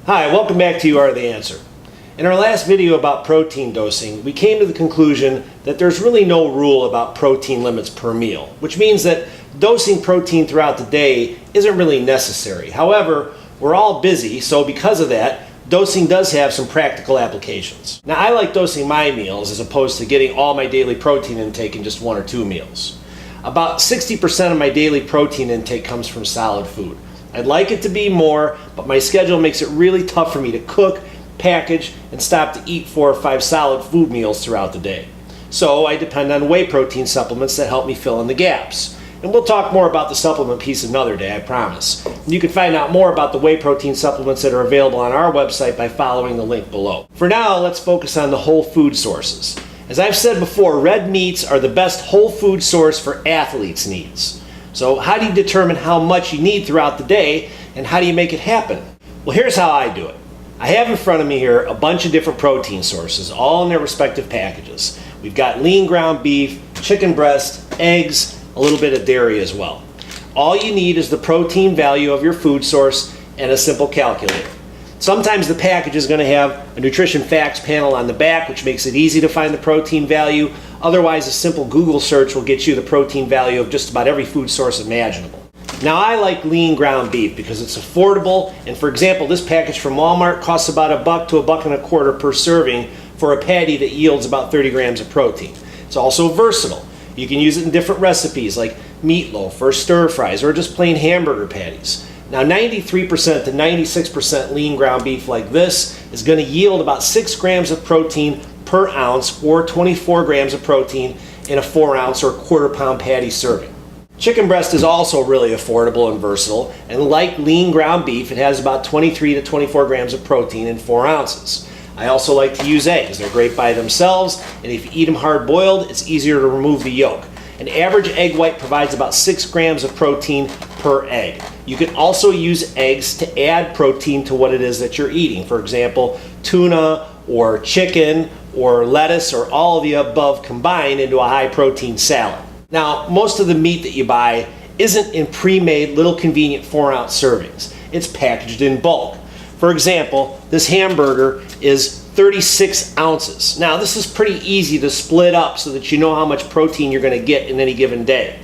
Hi, welcome back to You Are the Answer. In our last video about protein dosing, we came to the conclusion that there's really no rule about protein limits per meal, which means that dosing protein throughout the day isn't really necessary. However, we're all busy, so because of that, dosing does have some practical applications. Now, I like dosing my meals as opposed to getting all my daily protein intake in just 1 or 2 meals. About 60% of my daily protein intake comes from solid food. I'd like it to be more, but my schedule makes it really tough for me to cook, package, and stop to eat 4 or 5 solid food meals throughout the day. So I depend on whey protein supplements that help me fill in the gaps. And we'll talk more about the supplement piece another day, I promise. You can find out more about the whey protein supplements that are available on our website by following the link below. For now, let's focus on the whole food sources. As I've said before, red meats are the best whole food source for athletes' needs. So how do you determine how much you need throughout the day, and how do you make it happen? Well, here's how I do it. I have in front of me here a bunch of different protein sources, all in their respective packages. We've got lean ground beef, chicken breast, eggs, a little bit of dairy as well. All you need is the protein value of your food source and a simple calculator. Sometimes the package is going to have a nutrition facts panel on the back, which makes it easy to find the protein value. Otherwise, a simple Google search will get you the protein value of just about every food source imaginable. Now, I like lean ground beef because it's affordable, and for example, this package from Walmart costs about $1 to $1.25 per serving for a patty that yields about 30 grams of protein. It's also versatile. You can use it in different recipes like meatloaf or stir fries or just plain hamburger patties. Now, 93% to 96% lean ground beef like this is going to yield about 6 grams of protein per ounce or 24 grams of protein in a 4-ounce or quarter-pound patty serving. Chicken breast is also really affordable and versatile, and like lean ground beef, it has about 23 to 24 grams of protein in 4 ounces. I also like to use eggs. They're great by themselves, and if you eat them hard-boiled, it's easier to remove the yolk. An average egg white provides about 6 grams of protein per egg. You can also use eggs to add protein to what it is that you're eating. For example, tuna or chicken or lettuce or all of the above combined into a high-protein salad. Now, most of the meat that you buy isn't in pre-made little convenient 4-ounce servings. It's packaged in bulk. For example, this hamburger is 36 ounces. Now, this is pretty easy to split up so that you know how much protein you're going to get in any given day.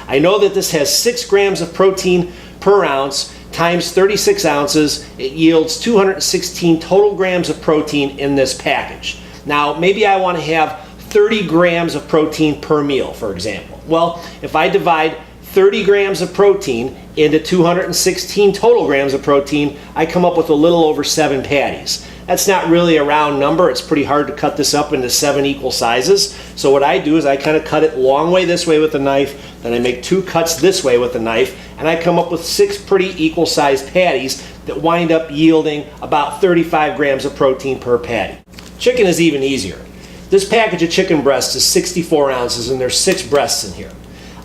I know that this has 6 grams of protein per ounce times 36 ounces. It yields 216 total grams of protein in this package. Now, maybe I want to have 30 grams of protein per meal, for example. Well, if I divide 30 grams of protein into 216 total grams of protein, I come up with a little over 7 patties. That's not really a round number. It's pretty hard to cut this up into 7 equal sizes. So what I do is I kind of cut it long way this way with a knife, then I make 2 cuts this way with a knife, and I come up with 6 pretty equal sized patties that wind up yielding about 35 grams of protein per patty. Chicken is even easier. This package of chicken breasts is 64 ounces, and there's 6 breasts in here.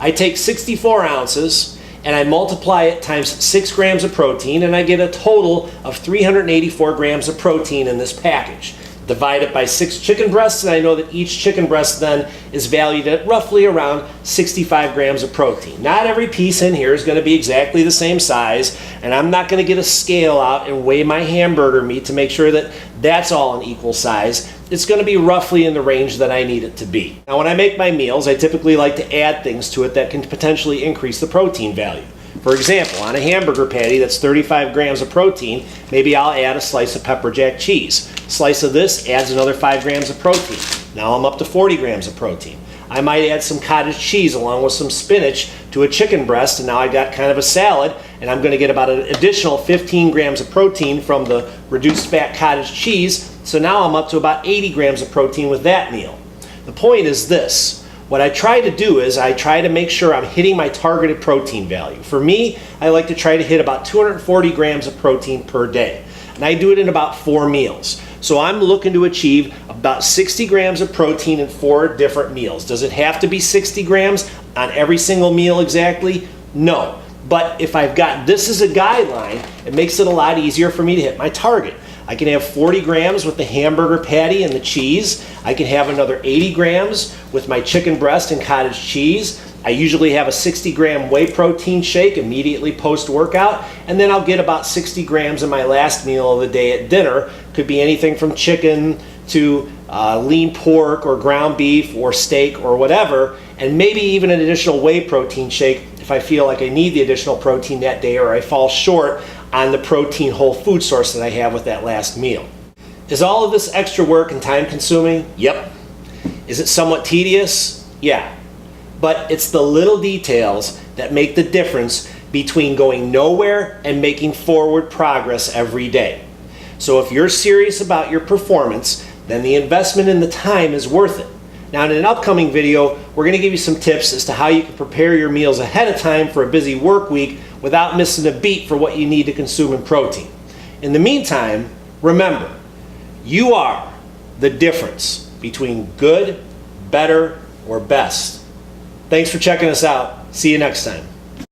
I take 64 ounces and I multiply it times 6 grams of protein, and I get a total of 384 grams of protein in this package. Divide it by 6 chicken breasts, and I know that each chicken breast then is valued at roughly around 65 grams of protein. Not every piece in here is going to be exactly the same size, and I'm not going to get a scale out and weigh my hamburger meat to make sure that that's all an equal size. It's going to be roughly in the range that I need it to be. Now, when I make my meals, I typically like to add things to it that can potentially increase the protein value. For example, on a hamburger patty that's 35 grams of protein, maybe I'll add a slice of pepper jack cheese. A slice of this adds another 5 grams of protein. Now I'm up to 40 grams of protein. I might add some cottage cheese along with some spinach to a chicken breast, and now I got kind of a salad, and I'm going to get about an additional 15 grams of protein from the reduced fat cottage cheese. So now I'm up to about 80 grams of protein with that meal. The point is this. What I try to do is I try to make sure I'm hitting my targeted protein value. For me, I like to try to hit about 240 grams of protein per day. And I do it in about 4 meals. So I'm looking to achieve about 60 grams of protein in 4 different meals. Does it have to be 60 grams on every single meal exactly? No. But if I've got this as a guideline, it makes it a lot easier for me to hit my target. I can have 40 grams with the hamburger patty and the cheese. I can have another 80 grams with my chicken breast and cottage cheese. I usually have a 60-gram whey protein shake immediately post-workout, and then I'll get about 60 grams in my last meal of the day at dinner. Could be anything from chicken to lean pork or ground beef or steak or whatever, and maybe even an additional whey protein shake if I feel like I need the additional protein that day or I fall short on the protein whole food source that I have with that last meal. Is all of this extra work and time consuming? Yep. Is it somewhat tedious? Yeah. But it's the little details that make the difference between going nowhere and making forward progress every day. So if you're serious about your performance, then the investment in the time is worth it. Now in an upcoming video, we're going to give you some tips as to how you can prepare your meals ahead of time for a busy work week without missing a beat for what you need to consume in protein. In the meantime, remember, you are the difference between good, better, or best. Thanks for checking us out. See you next time.